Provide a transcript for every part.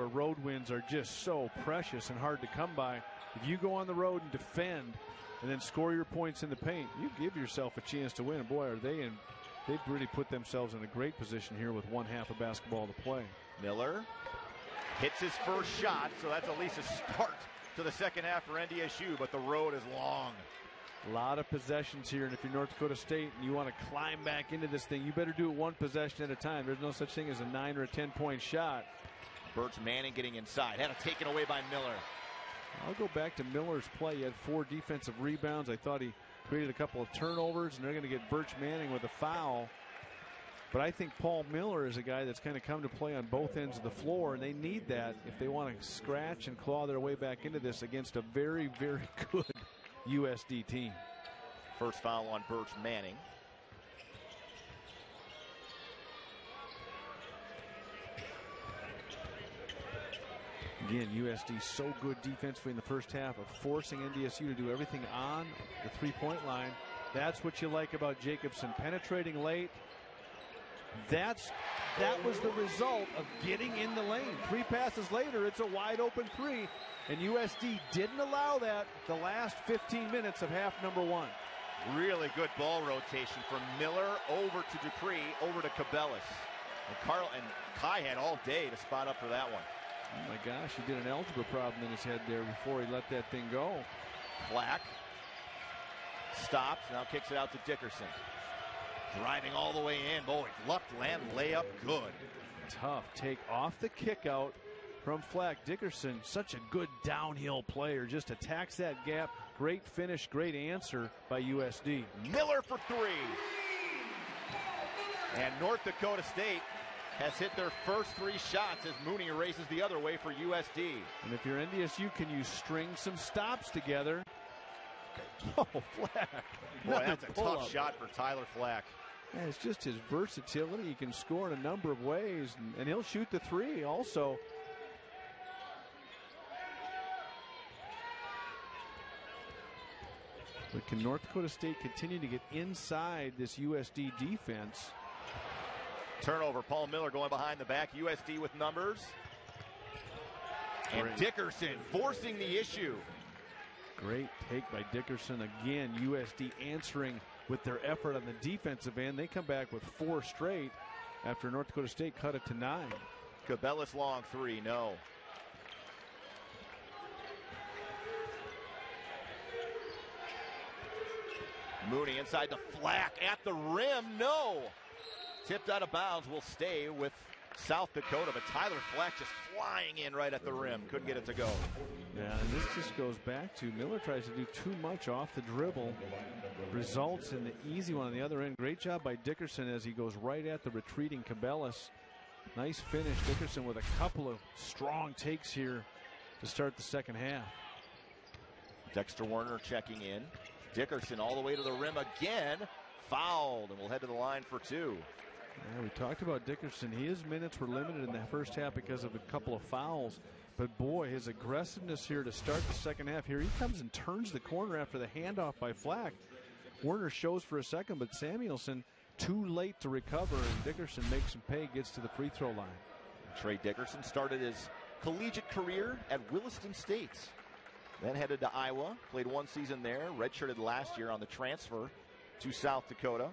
where road wins are just so precious and hard to come by. If you go on the road and defend and then score your points in the paint, you give yourself a chance to win. And boy, are they in. They've really put themselves in a great position here with 1/2 of basketball to play. Miller hits his first shot, so that's at least a start to the second half for NDSU, but the road is long. A lot of possessions here, and if you're North Dakota State and you want to climb back into this thing, you better do it one possession at a time. There's no such thing as a 9 or a 10-point shot. Birch Manning getting inside. Had it taken away by Miller. I'll go back to Miller's play. He had 4 defensive rebounds. I thought he created a couple of turnovers, and they're going to get Birch Manning with a foul. But I think Paul Miller is a guy that's kind of come to play on both ends of the floor, and they need that if they want to scratch and claw their way back into this against a very, very good USD team. First foul on Birch Manning. Again, USD so good defensively in the first half of forcing NDSU to do everything on the three-point line. That's what you like about Jacobson, penetrating late. That was the result of getting in the lane. 3 passes later, it's a wide open 3, and USD didn't allow that the last 15 minutes of half number 1. Really good ball rotation from Miller over to Dupree, over to Cabellis. And Kai had all day to spot up for that one. Oh my gosh, he did an algebra problem in his head there before he let that thing go. Flack stops, now kicks it out to Dickerson. Driving all the way in. Boy, left land layup, good. Tough take off the kick out from Flack. Dickerson, such a good downhill player, just attacks that gap. Great finish, great answer by USD. Miller for 3. And North Dakota State has hit their first 3 shots as Mooney erases the other way for USD. And if you're NDSU, can you string some stops together? Oh, Flack. Boy, that's a tough shot for Tyler Flack. Yeah, it's just his versatility. He can score in a number of ways, and he'll shoot the 3 also. But can North Dakota State continue to get inside this USD defense? Turnover, Paul Miller going behind the back. USD with numbers. And Dickerson forcing the issue. Great take by Dickerson. Again, USD answering with their effort on the defensive end. They come back with 4 straight after North Dakota State cut it to 9. Cabellis long 3, no. Mooney inside the Flack at the rim, no. Tipped out of bounds, will stay with South Dakota, but Tyler Flack just flying in right at the rim. Couldn't get it to go. Yeah, and this just goes back to Miller tries to do too much off the dribble. Results in the easy one on the other end. Great job by Dickerson as he goes right at the retreating Cabellis. Nice finish. Dickerson with a couple of strong takes here to start the second half. Dexter Werner checking in. Dickerson all the way to the rim again. Fouled, and we'll head to the line for 2. Yeah, we talked about Dickerson. His minutes were limited in the first half because of a couple of fouls. But boy, his aggressiveness here to start the second half. Here he comes and turns the corner after the handoff by Flack. Werner shows for a second, but Samuelson too late to recover, and Dickerson makes him pay, gets to the free throw line. Trey Dickerson started his collegiate career at Williston State. Then headed to Iowa, played 1 season there, redshirted last year on the transfer to South Dakota.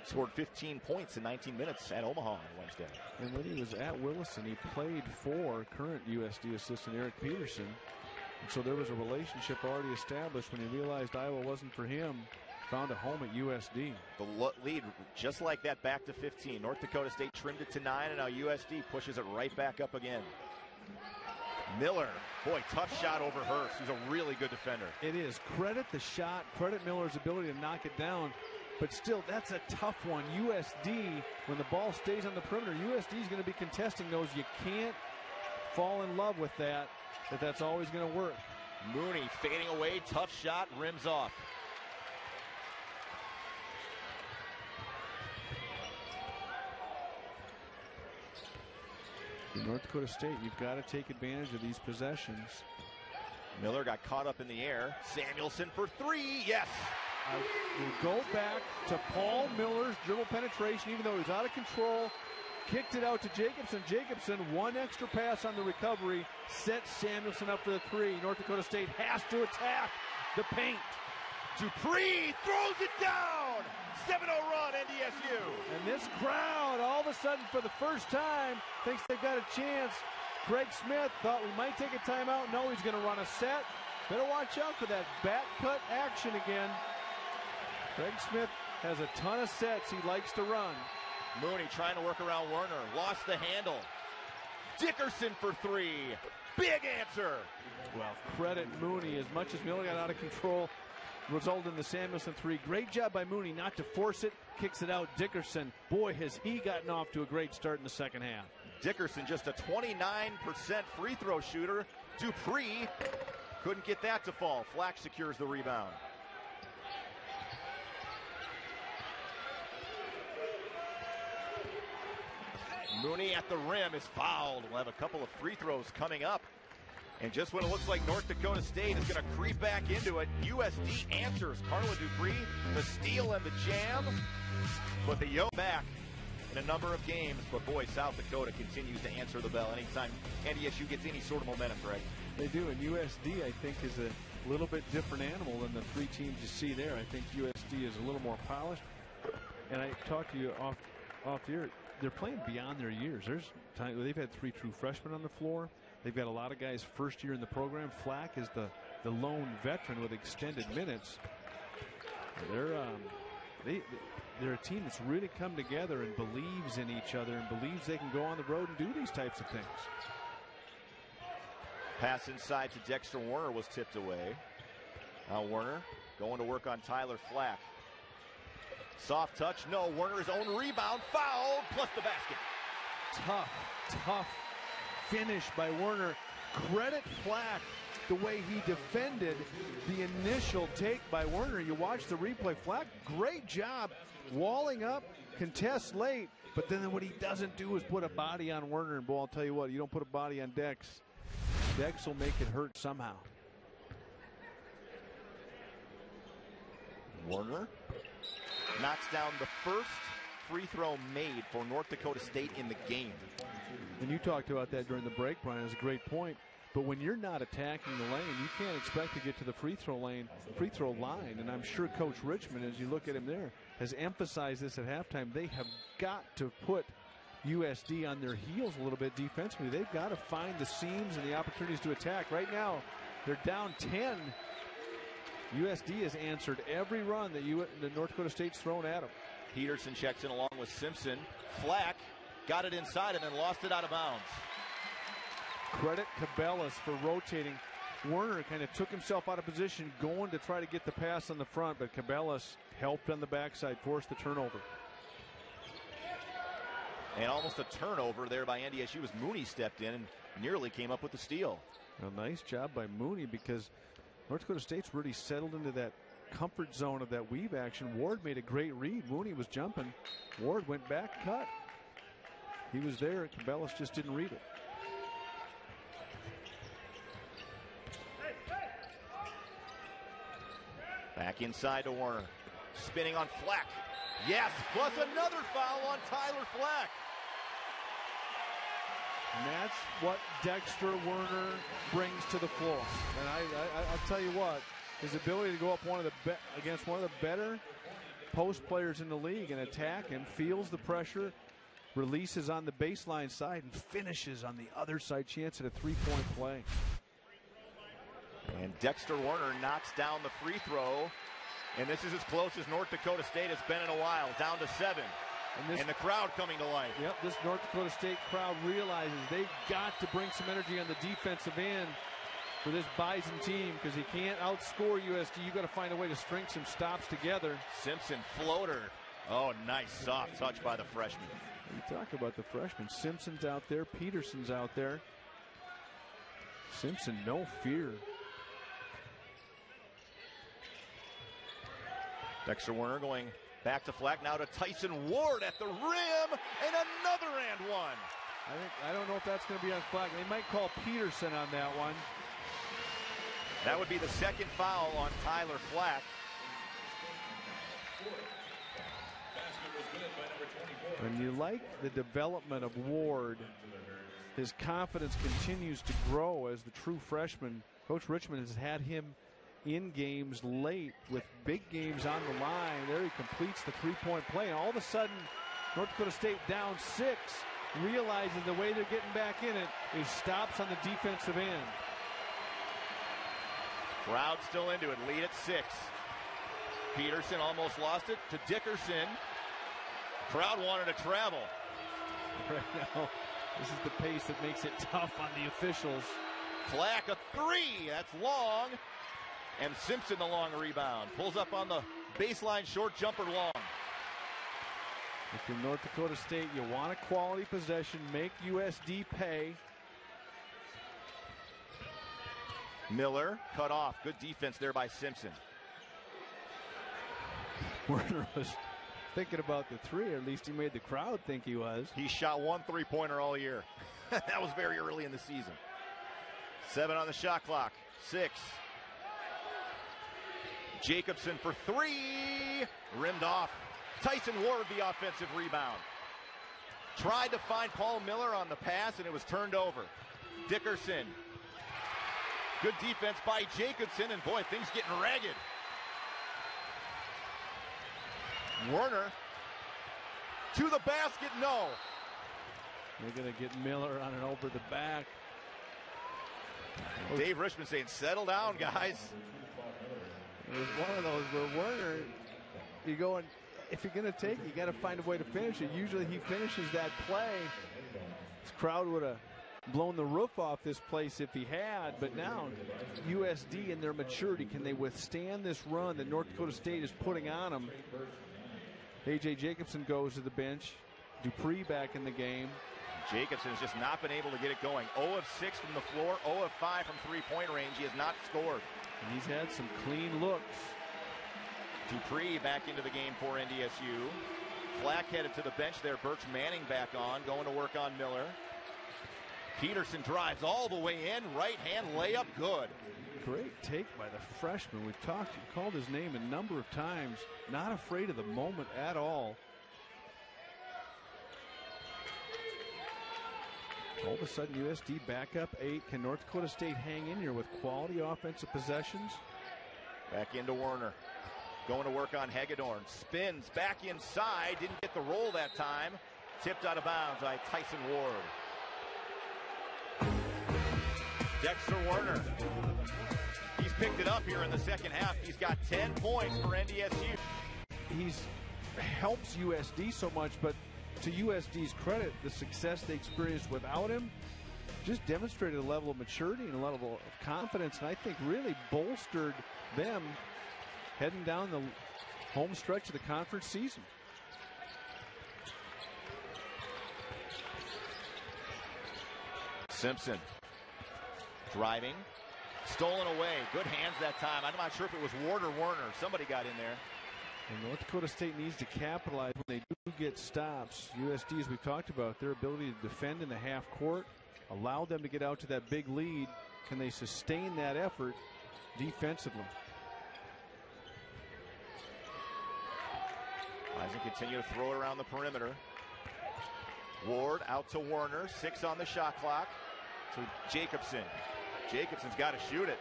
Scored 15 points in 19 minutes at Omaha on Wednesday. And when he was at Williston, he played for current USD assistant Eric Peterson. And so there was a relationship already established. When he realized Iowa wasn't for him, found a home at USD. The lead, just like that, back to 15. North Dakota State trimmed it to 9, and now USD pushes it right back up again. Miller, boy, tough shot over Hurst. He's a really good defender. It is. Credit the shot, credit Miller's ability to knock it down. But still, that's a tough one. USD, when the ball stays on the perimeter, USD is going to be contesting those. You can't fall in love with that, but that's always going to work. Mooney fading away, tough shot, rims off. In North Dakota State, you've got to take advantage of these possessions. Miller got caught up in the air. Samuelson for 3, yes! I will go back to Paul Miller's dribble penetration, even though he was out of control, kicked it out to Jacobson. Jacobson, one extra pass on the recovery, set Samuelson up for the three. North Dakota State has to attack the paint. Dupree throws it down. 7-0 run, NDSU. And this crowd, all of a sudden, for the first time, thinks they've got a chance. Craig Smith thought we might take a timeout. No, he's going to run a set. Better watch out for that back cut action again. Craig Smith has a ton of sets he likes to run. Mooney trying to work around Werner. Lost the handle. Dickerson for three. Big answer. Well, credit Mooney. As much as Miller got out of control, resulted in the Samuelson three. Great job by Mooney not to force it. Kicks it out. Dickerson, boy, has he gotten off to a great start in the second half. Dickerson just a 29% free throw shooter. Dupree couldn't get that to fall. Flack secures the rebound. Mooney at the rim is fouled. We'll have a couple of free throws coming up. And just when it looks like North Dakota State is going to creep back into it, USD answers. Carla Dupree, the steal and the jam. But the yo back in a number of games. But boy, South Dakota continues to answer the bell anytime NDSU gets any sort of momentum, Greg. They do, and USD, I think, is a little bit different animal than the three teams you see there. I think USD is a little more polished. And I talked to you off the air. They're playing beyond their years. There's time they've had three true freshmen on the floor. They've got a lot of guys first year in the program. Flack is the lone veteran with extended minutes. They're a team that's really come together and believes in each other and believes they can go on the road and do these types of things. Pass inside to Dexter Werner was tipped away. Now Werner going to work on Tyler Flack. Soft touch, no. Werner's own rebound, foul, plus the basket. Tough finish by Werner. Credit Flack the way he defended the initial take by Werner. You watch the replay. Flack, great job walling up, contests late, but then what he doesn't do is put a body on Werner. And boy, I'll tell you what, you don't put a body on Dex. Dex will make it hurt somehow. Werner knocks down the first free throw made for North Dakota State in the game. And you talked about that during the break, Brian. It's a great point. But when you're not attacking the lane, you can't expect to get to the free throw line. And I'm sure Coach Richmond, as you look at him there, has emphasized this at halftime. They have got to put USD on their heels a little bit defensively. They've got to find the seams and the opportunities to attack. Right now, they're down 10. USD has answered every run that North Dakota State's thrown at them. Peterson checks in along with Simpson. Flack got it inside and then lost it out of bounds. Credit Cabellas for rotating. Werner kind of took himself out of position, going to try to get the pass on the front, but Cabellas helped on the backside, forced the turnover. And almost a turnover there by NDSU as Mooney stepped in and nearly came up with the steal. A nice job by Mooney because North Dakota State's really settled into that comfort zone of that weave action. Ward made a great read. Mooney was jumping. Ward went back, cut. He was there. Cabellas just didn't read it. Back inside to Werner. Spinning on Flack. Yes, plus another foul on Tyler Flack. And that's what Dexter Werner brings to the floor. And I'll tell you what, his ability to go up against one of the better post players in the league and attack him, feels the pressure, releases on the baseline side, and finishes on the other side. Chance at a three-point play. And Dexter Werner knocks down the free throw. And this is as close as North Dakota State has been in a while, down to 7. And the crowd coming to life. Yep, this North Dakota State crowd realizes they've got to bring some energy on the defensive end for this Bison team because he can't outscore USD. You've got to find a way to string some stops together. Simpson floater. Oh, nice soft touch by the freshman. You talk about the freshman. Simpson's out there. Peterson's out there. Simpson, no fear. Dexter Werner going back to Flack, now to Tyson Ward at the rim, and another and one. I don't know if that's going to be on Flack. They might call Peterson on that one. That would be the second foul on Tyler Flack. And you like the development of Ward. His confidence continues to grow as the true freshman. Coach Richmond has had him in games late with big games on the line. There he completes the three-point play, and all of a sudden North Dakota State down 6, realizes the way they're getting back in it is stops on the defensive end. Crowd still into it, lead at 6. Peterson almost lost it to Dickerson. Crowd wanted to travel. Right now, this is the pace that makes it tough on the officials. Flack, a 3, that's long. And Simpson, the long rebound. Pulls up on the baseline, short jumper long. If you're North Dakota State, you want a quality possession. Make USD pay. Miller cut off. Good defense there by Simpson. Werner was thinking about the 3, or at least he made the crowd think he was. He shot 1 3-pointer all year. That was very early in the season. 7 on the shot clock. 6. Jacobson for 3. Rimmed off. Tyson Ward the offensive rebound. Tried to find Paul Miller on the pass, and it was turned over. Dickerson. Good defense by Jacobson, and boy, things getting ragged. Werner to the basket, no. They're going to get Miller on an over the back. Dave Richmond saying, settle down, guys. It was one of those where Werner, you go and if you're going to take it, you got to find a way to finish it. Usually he finishes that play. This crowd would have blown the roof off this place if he had, but now USD and their maturity, can they withstand this run that North Dakota State is putting on them? A.J. Jacobson goes to the bench. Dupree back in the game. Jacobson's just not been able to get it going. 0 of 6 from the floor, 0 of 5 from three-point range. He has not scored. And he's had some clean looks. Dupree back into the game for NDSU. Flack headed to the bench there. Birch Manning back on, going to work on Miller. Peterson drives all the way in. Right hand layup, good. Great take by the freshman. We've called his name a number of times. Not afraid of the moment at all. All of a sudden, USD back up 8. Can North Dakota State hang in here with quality offensive possessions? Back into Werner. Going to work on Hagedorn. Spins back inside. Didn't get the roll that time. Tipped out of bounds by Tyson Ward. Dexter Werner. He's picked it up here in the second half. He's got 10 points for NDSU. He's helps USD so much, but to USD's credit, the success they experienced without him just demonstrated a level of maturity and a level of confidence, and I think really bolstered them heading down the home stretch of the conference season. Simpson driving, stolen away. Good hands that time. I'm not sure if it was Ward or Werner. Somebody got in there. And North Dakota State needs to capitalize when they do get stops. USD, as we talked about, their ability to defend in the half court, allow them to get out to that big lead. Can they sustain that effort defensively? Eisen continue to throw it around the perimeter. Ward out to Werner. 6 on the shot clock. To Jacobson. Jacobson's got to shoot it.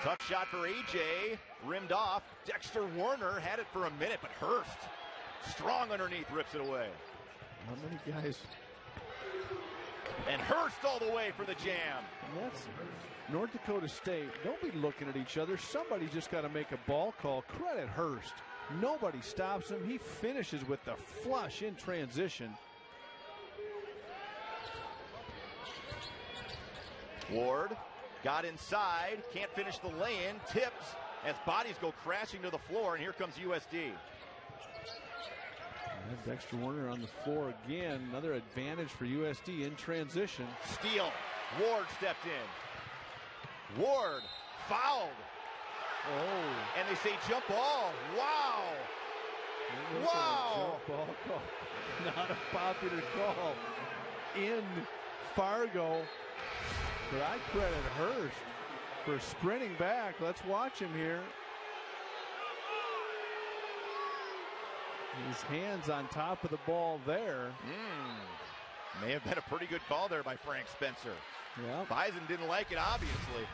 Tough shot for AJ. Rimmed off. Dexter Werner had it for a minute, but Hurst, strong underneath, rips it away. How many guys? And Hurst all the way for the jam. And that's North Dakota State. Don't be looking at each other. Somebody just got to make a ball call. Credit Hurst. Nobody stops him. He finishes with the flush in transition. Ward got inside, can't finish the lay-in, tips as bodies go crashing to the floor, and here comes USD. And Dexter Werner on the floor again. Another advantage for USD in transition. Steal. Ward stepped in. Ward fouled. Oh. And they say jump ball. Wow. Wow. Jump ball call. Not a popular call in Fargo. But I credit Hurst for sprinting back. Let's watch him here. His hands on top of the ball there. May have been a pretty good call there by Frank Spencer. Yeah. Bison didn't like it, obviously.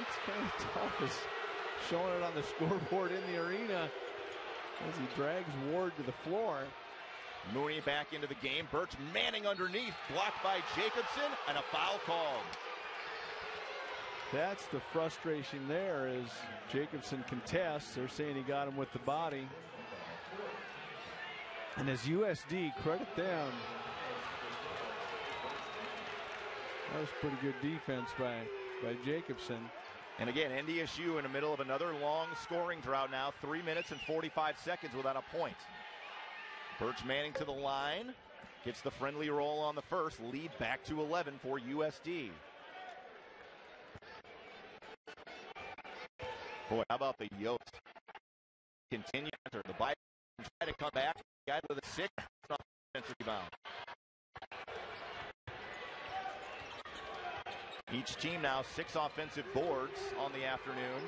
It's kind of tough. As showing it on the scoreboard in the arena as he drags Ward to the floor. Mooney back into the game. Birch Manning underneath. Blocked by Jacobson, and a foul called. That's the frustration there as Jacobson contests. They're saying he got him with the body. And as USD, credit them. That was pretty good defense by Jacobson. And again, NDSU in the middle of another long scoring drought now. 3 minutes and 45 seconds without a point. Birch Manning to the line. Gets the friendly roll on the first. Lead back to 11 for USD. Boy, how about the Yotes? Continue to the bite. Try to come back. Guy with a 6. Offensive rebound. Each team now 6 offensive boards on the afternoon.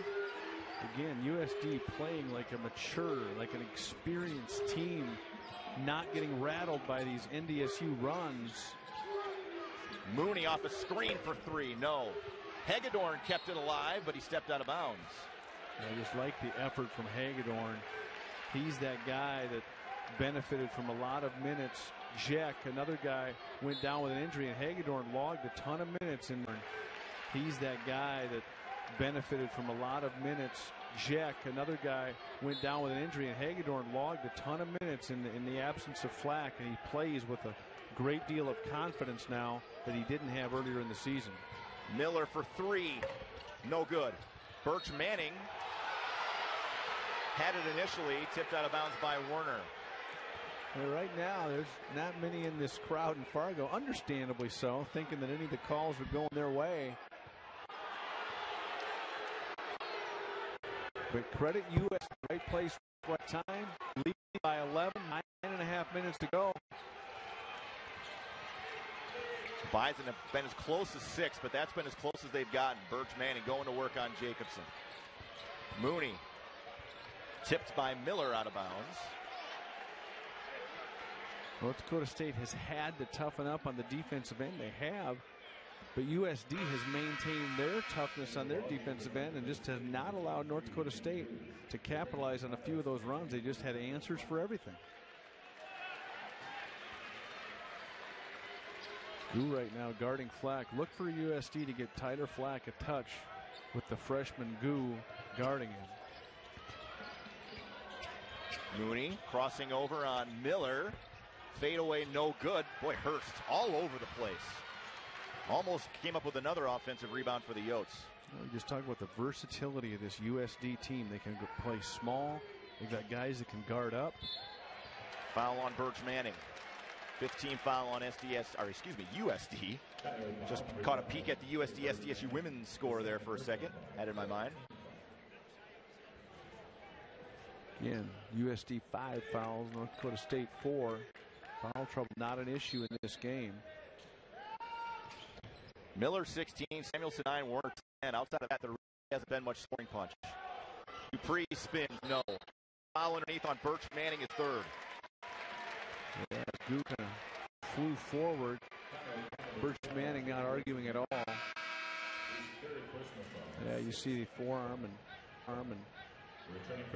Again, USD playing like a mature, like an experienced team, not getting rattled by these NDSU runs. Mooney off a screen for 3. No. Hagedorn kept it alive, but he stepped out of bounds. I just like the effort from Hagedorn. He's that guy that benefited from a lot of minutes. Jack, another guy, went down with an injury, and Hagedorn logged a ton of minutes. And he's that guy that benefited from a lot of minutes. Jack, another guy, went down with an injury, and Hagedorn logged a ton of minutes in the absence of Flack, and he plays with a great deal of confidence now that he didn't have earlier in the season. Miller for 3. No good. Birch Manning had it initially, tipped out of bounds by Werner. Well, right now, there's not many in this crowd in Fargo, understandably so, thinking that any of the calls are going their way. But credit US, right place, right time, leading by 11, 9.5 minutes to go. Bison have been as close as 6, but that's been as close as they've gotten. Birch Manning going to work on Jacobson. Mooney tipped by Miller out of bounds. North Dakota State has had to toughen up on the defensive end. They have. But USD has maintained their toughness on their defensive end and just has not allowed North Dakota State to capitalize on a few of those runs. They just had answers for everything. Goo right now guarding Flack. Look for USD to get Tyler Flack a touch with the freshman Goo guarding him. Mooney crossing over on Miller. Fade away, no good. Boy, Hurst all over the place. Almost came up with another offensive rebound for the Yotes. We just talked about the versatility of this USD team. They can play small. They've got guys that can guard up. Foul on Birch Manning. 15 foul on USD. Just caught a peek at the USD SDSU women's score there for a second. Had it in my mind. Again, USD 5 fouls, North Dakota State 4. Foul trouble not an issue in this game. Miller 16, Samuelson 9, Warner 10. Outside of that, there really hasn't been much scoring punch. Dupree spins, no. Foul underneath on Birch Manning is 3rd. Yeah, Goo kind of flew forward. Birch Manning not arguing at all. Yeah, you see the forearm and arm and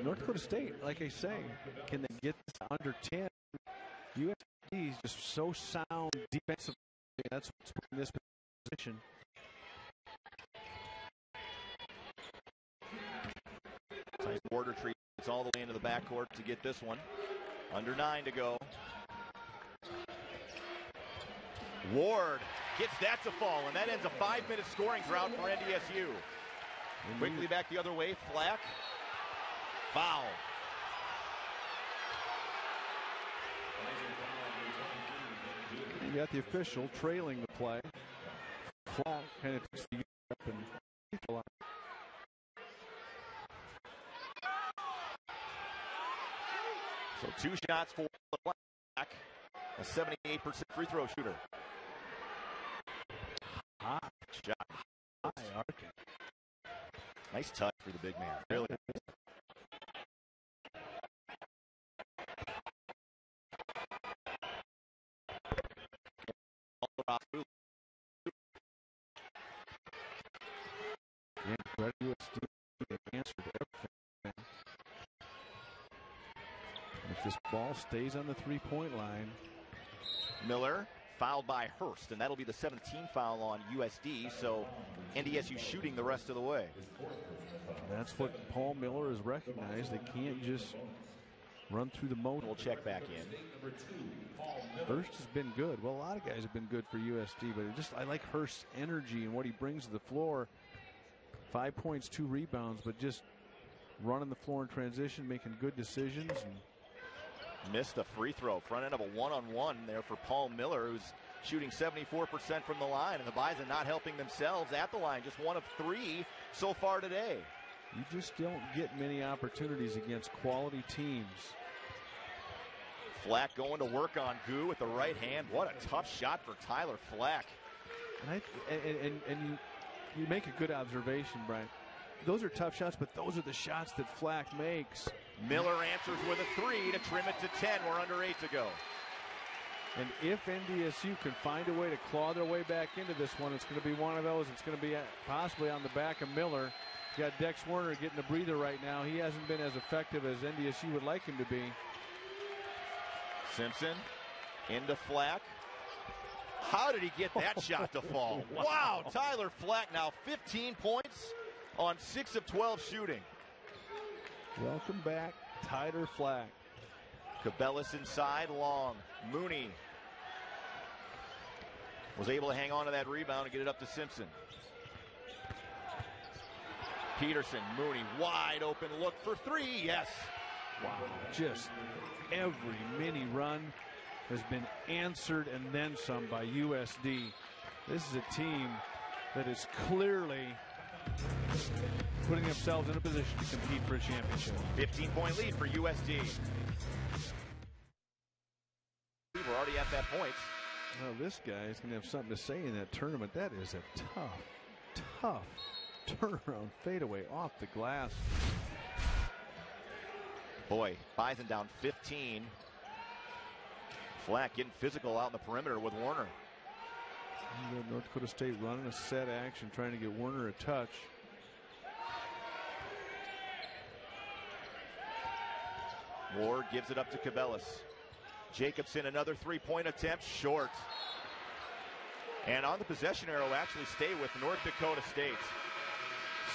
North Dakota State, like I say, can they get this under 10? USD is just so sound defensively. That's what's putting this position. Nice border treat. It's all the way into the backcourt to get this one. Under 9 to go. Ward gets that to fall, and that ends a 5-minute scoring drought for NDSU. Quickly back the other way, Flack. Foul. You got the official trailing the play. Flack kind of takes the up and so 2 shots for Flack, a 78% free throw shooter. Hot shot. High arcing. Nice touch for the big man. Really. This ball stays on the three-point line. Miller fouled by Hurst, and that'll be the 17th foul on USD, so NDSU shooting the rest of the way. That's what Paul Miller has recognized. They can't just run through the motion. We'll check back in. Hurst has been good. Well, a lot of guys have been good for USD, but I like Hurst's energy and what he brings to the floor. 5 points, 2 rebounds, but just running the floor in transition, making good decisions. Missed a free throw. Front end of a one-on-one there for Paul Miller, who's shooting 74% from the line, and the Bison not helping themselves at the line. Just 1 of 3 so far today. You just don't get many opportunities against quality teams. Flack going to work on Gu with the right hand. What a tough shot for Tyler Flack. And you make a good observation, Brian. Those are tough shots, but those are the shots that Flack makes. Miller answers with a 3 to trim it to 10. We're under 8 to go. And if NDSU can find a way to claw their way back into this one, it's going to be one of those. It's going to be possibly on the back of Miller. You got Dex Werner getting a breather right now. He hasn't been as effective as NDSU would like him to be. Simpson into Flack. How did he get that shot to fall? Wow, Tyler Flack now 15 points on 6 of 12 shooting. Welcome back, Tyler Flack. Cabellis inside, long. Mooney was able to hang on to that rebound and get it up to Simpson. Peterson, Mooney, wide open look for 3, yes. Wow, just every mini run has been answered and then some by USD. This is a team that is clearly putting themselves in a position to compete for a championship. 15-point lead for USD. We're already at that point. Well, this guy is going to have something to say in that tournament. That is a tough turnaround fadeaway off the glass. Boy, Bison down 15. Flack getting physical out in the perimeter with Werner. North Dakota State running a set action, trying to get Werner a touch. Ward gives it up to Cabellis. Jacobson, another three-point attempt, short. And on the possession arrow, actually stay with North Dakota State.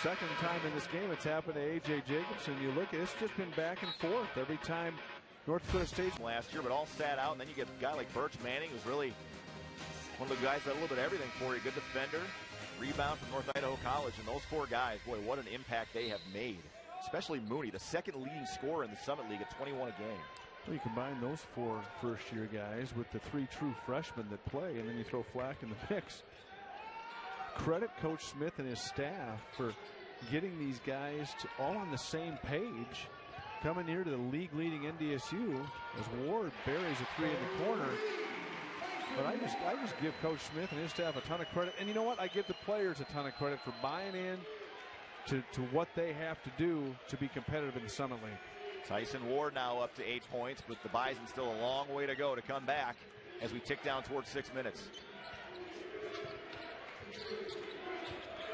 Second time in this game it's happened to A.J. Jacobson. You look at it, it's just been back and forth every time North Dakota State. Last year, but all sat out, and then you get a guy like Birch Manning, who's really one of the guys that a little bit of everything for you. Good defender, rebound from North Idaho College, and those 4 guys, boy, what an impact they have made. Especially Mooney, the second leading scorer in the Summit League at 21 a game. Well, you combine those 4 first-year guys with the 3 true freshmen that play, and then you throw Flack in the mix. Credit Coach Smith and his staff for getting these guys to all on the same page. Coming here to the league-leading NDSU as Ward buries a 3 in the corner. But I just give Coach Smith and his staff a ton of credit. And you know what? I give the players a ton of credit for buying in to what they have to do to be competitive in the Summit League. Tyson Ward now up to 8 points, but the Bison still a long way to go to come back as we tick down towards 6 minutes.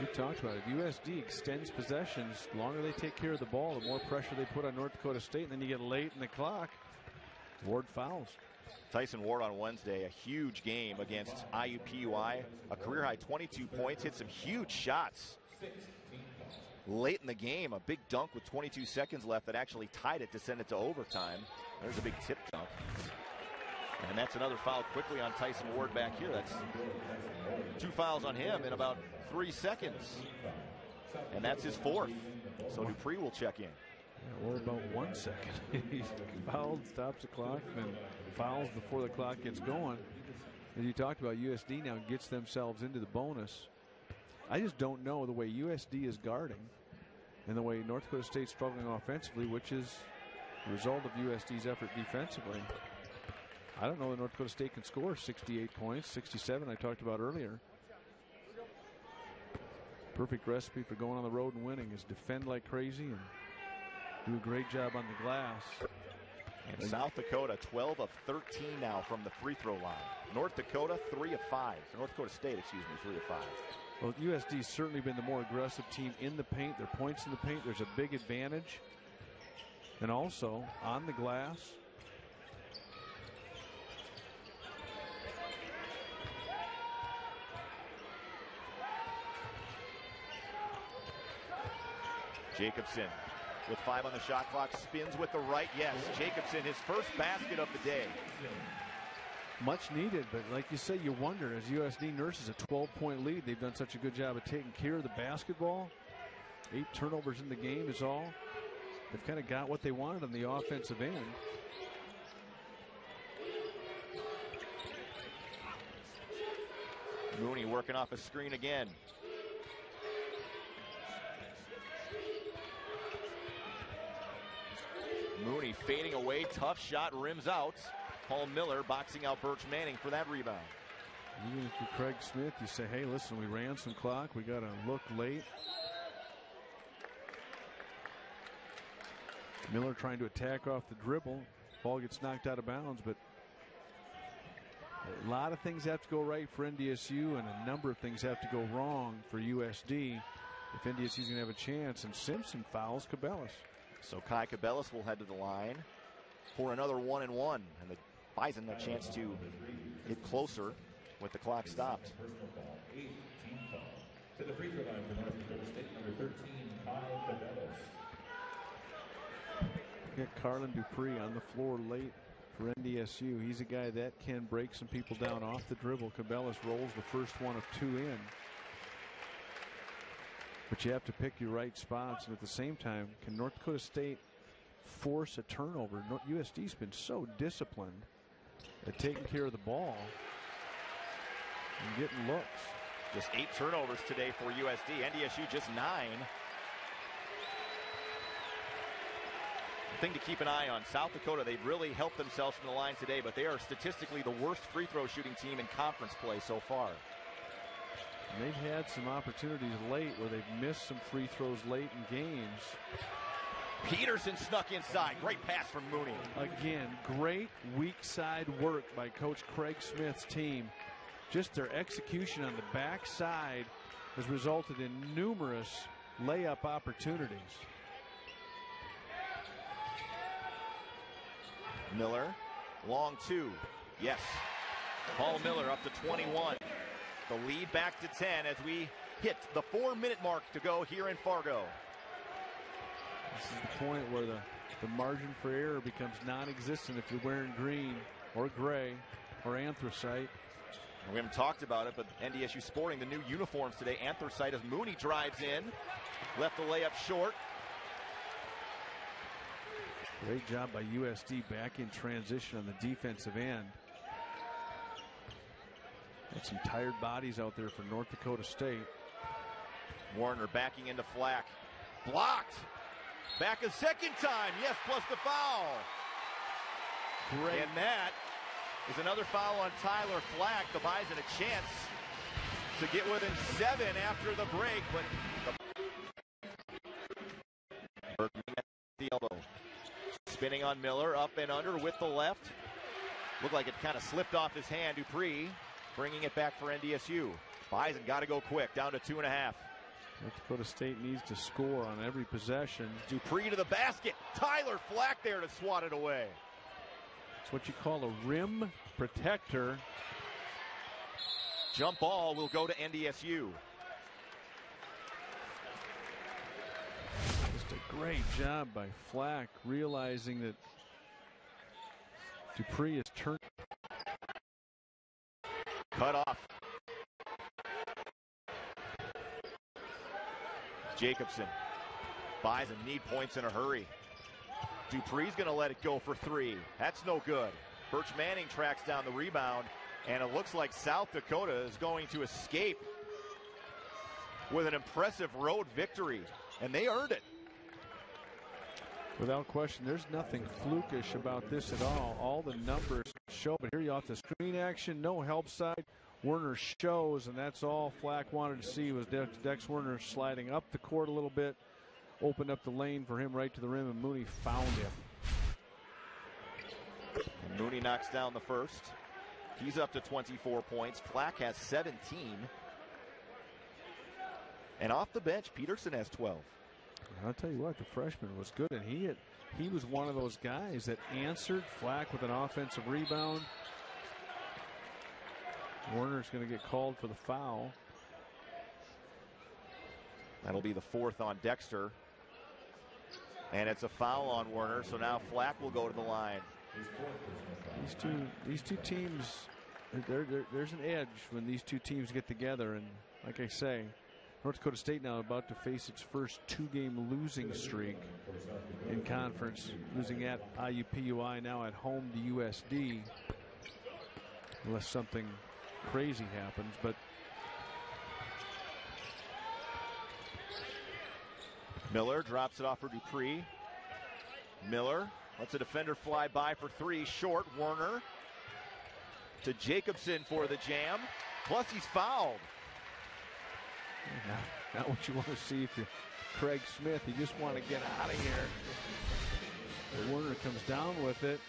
We talked about it. USD extends possessions. The longer they take care of the ball, the more pressure they put on North Dakota State. And then you get late in the clock. Ward fouls. Tyson Ward on Wednesday, a huge game against IUPUI. A career-high 22 points, hit some huge shots. Late in the game, a big dunk with 22 seconds left that actually tied it to send it to overtime. There's a big tip dunk. And that's another foul quickly on Tyson Ward back here. That's 2 fouls on him in about 3 seconds. And that's his 4th. So Dupree will check in. Yeah, or about 1 second. He's fouled, stops the clock, and fouls before the clock gets going. As you talked about, USD now gets themselves into the bonus. I just don't know the way USD is guarding and the way North Dakota State's struggling offensively, which is the result of USD's effort defensively. I don't know that North Dakota State can score 68 points, 67 I talked about earlier. Perfect recipe for going on the road and winning is defend like crazy and do a great job on the glass. And South Dakota 12 of 13 now from the free throw line. North Dakota 3 of 5. North Dakota State, 3 of 5. Well, USD's certainly been the more aggressive team in the paint. Their points in the paint, there's a big advantage. And also on the glass, Jacobson with 5 on the shot clock, spins with the right. Yes, Jacobson, his first basket of the day. Much needed, but like you say, you wonder, as USD nurses a 12-point lead, they've done such a good job of taking care of the basketball. 8 turnovers in the game is all. They've kind of got what they wanted on the offensive end. Mooney working off a screen again. Mooney fading away, tough shot, rims out. Paul Miller boxing out Birch Manning for that rebound. Even if you're Craig Smith, you say, hey, listen, we ran some clock. We got to look late. Miller trying to attack off the dribble. Ball gets knocked out of bounds, but a lot of things have to go right for NDSU, and a number of things have to go wrong for USD if NDSU is going to have a chance. And Simpson fouls Cabellas. So Kai Cabellas will head to the line for another 1-and-1, and the Bison a chance to get closer with the clock stopped. To the free throw line for North Dakota State, number 13, Kai Cabellas. Get Carlin Dupree on the floor late for NDSU. He's a guy that can break some people down off the dribble. Cabellas rolls the first one of 2 in. But you have to pick your right spots, and at the same time, can North Dakota State force a turnover? USD's been so disciplined at taking care of the ball and getting looks. Just 8 turnovers today for USD. NDSU just 9. The thing to keep an eye on, South Dakota, they've really helped themselves from the line today, but they are statistically the worst free throw shooting team in conference play so far. And they've had some opportunities late where they've missed some free throws late in games. Peterson snuck inside. Great pass from Mooney. Again, great weak side work by Coach Craig Smith's team. Just their execution on the backside has resulted in numerous layup opportunities. Miller, long 2. Yes. Paul Miller up to 21. The lead back to 10 as we hit the 4-minute mark to go here in Fargo. This is the point where the margin for error becomes non-existent if you're wearing green or gray or anthracite. We haven't talked about it, but NDSU sporting the new uniforms today. Anthracite as Mooney drives in. Left the layup short. Great job by USD back in transition on the defensive end. Got some tired bodies out there for North Dakota State. Warner backing into Flack. Blocked. Back a second time. Yes, plus the foul. Great. And that is another foul on Tyler Flack. The Bison a chance to get within 7 after the break, but the elbow. Spinning on Miller, up and under with the left. Looked like it kind of slipped off his hand. Dupree bringing it back for NDSU. Bison got to go quick, down to 2.5. North Dakota State needs to score on every possession. Dupree to the basket. Tyler Flack there to swat it away. It's what you call a rim protector. Jump ball will go to NDSU. Just a great job by Flack, realizing that Dupree is turned. Cut off. Jacobson. Bison need points in a hurry. Dupree's going to let it go for 3. That's no good. Birch Manning tracks down the rebound, and it looks like South Dakota is going to escape with an impressive road victory, and they earned it. Without question, there's nothing flukish about this at all. All the numbers show, but here you off the screen action, no help side. Werner shows, and that's all Flack wanted to see was Dex Werner sliding up the court a little bit, opened up the lane for him right to the rim, and Mooney found him. And Mooney knocks down the first. He's up to 24 points. Flack has 17. And off the bench, Peterson has 12. I'll tell you what, the freshman was good, and he was one of those guys that answered Flack with an offensive rebound. Warner's going to get called for the foul. That'll be the 4th on Dexter. And it's a foul on Werner, so now Flack will go to the line. These two teams, there's an edge when these two teams get together, and like I say, North Dakota State now about to face its first 2-game losing streak in conference, losing at IUPUI, now at home to USD, unless something crazy happens. But Miller drops it off for Dupree. Miller lets a defender fly by for 3, short. Werner to Jacobson for the jam, plus he's fouled. Not what you want to see if you're Craig Smith. You just want to get out of here. But Werner comes down with it,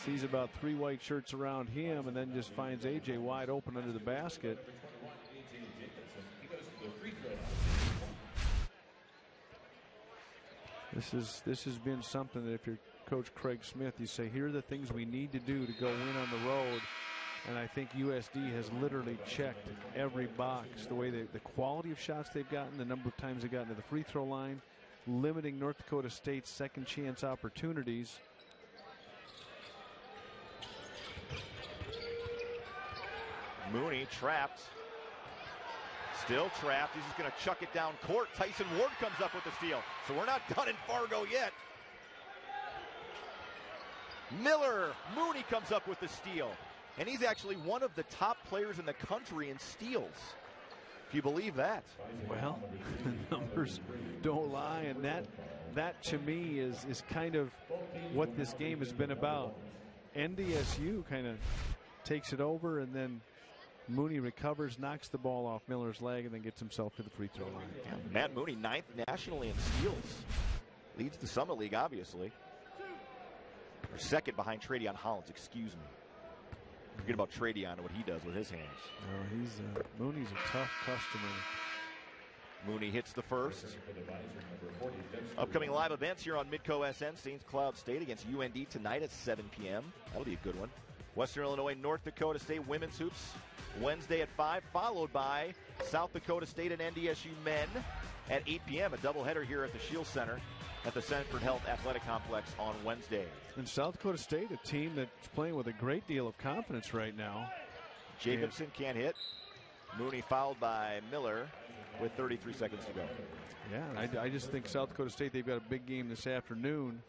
sees about 3 white shirts around him, and then just finds AJ wide open under the basket. This has been something that if you're Coach Craig Smith, you say, here are the things we need to do to go win on the road. And I think USD has literally checked every box. The way the quality of shots they've gotten, the number of times they've gotten to the free throw line, limiting North Dakota State's second chance opportunities. Mooney trapped. Still trapped. He's just going to chuck it down court. Tyson Ward comes up with the steal. So we're not done in Fargo yet. Miller. Mooney comes up with the steal. And he's actually one of the top players in the country in steals, if you believe that. Well, the numbers don't lie, and that to me is kind of what this game has been about. NDSU kind of takes it over, and then Mooney recovers, knocks the ball off Miller's leg, and then gets himself to the free throw line. Yeah, Matt Mooney, 9th nationally in steals. Leads the Summit League, obviously. Or 2nd behind Tradeon Hollins, excuse me. Forget about Tradeon and what he does with his hands. Mooney's a tough customer. Mooney hits the first. Upcoming live events here on Midco SN. St. Cloud State against UND tonight at 7 p.m. That'll be a good one. Western Illinois, North Dakota State women's hoops Wednesday at 5, followed by South Dakota State and NDSU men at 8 p.m. A doubleheader here at the Shield Center at the Sanford Health Athletic Complex on Wednesday. And South Dakota State, a team that's playing with a great deal of confidence right now. Jacobson can't hit. Mooney fouled by Miller with 33 seconds to go. Yeah, I just think South Dakota State, they've got a big game this afternoon,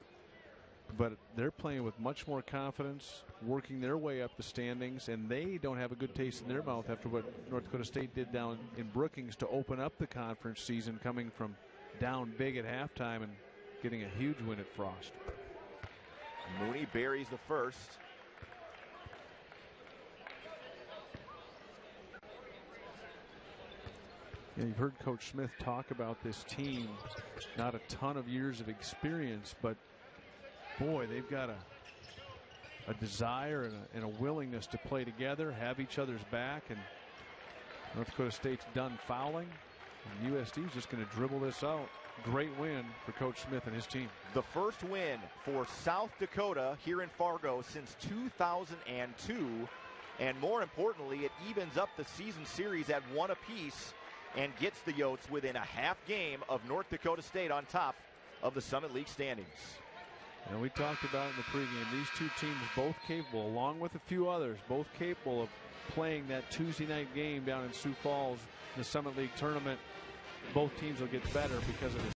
but they're playing with much more confidence, working their way up the standings, and they don't have a good taste in their mouth after what North Dakota State did down in Brookings to open up the conference season, coming from down big at halftime and getting a huge win at Frost. Mooney buries the first. Yeah, you've heard Coach Smith talk about this team. Not a ton of years of experience, but boy, they've got a desire and a willingness to play together, have each other's back, and North Dakota State's done fouling, and USD is just going to dribble this out. Great win for Coach Smith and his team. The first win for South Dakota here in Fargo since 2002, and more importantly, it evens up the season series at 1 apiece and gets the Yotes within a half game of North Dakota State on top of the Summit League standings. And we talked about in the pregame, these two teams both capable, along with a few others, both capable of playing that Tuesday night game down in Sioux Falls, the Summit League tournament. Both teams will get better because of this.